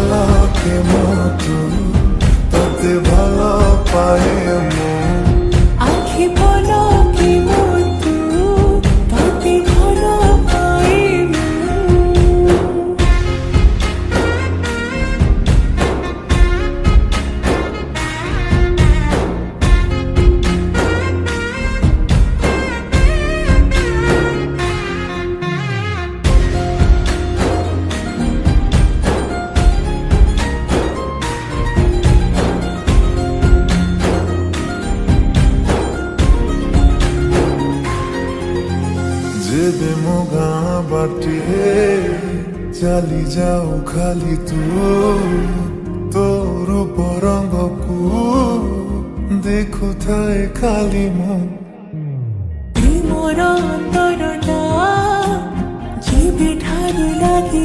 ভালো কে মতো তোতে ভালো পায়ে মন আখি বলো কি মতো তাতে ভালো পাই जेबे मोगा बाटे चली जाओ खाली तू तोर रंग को देखो थाए खाली मन মোর অন্তরটা জীবে ঠার লাগে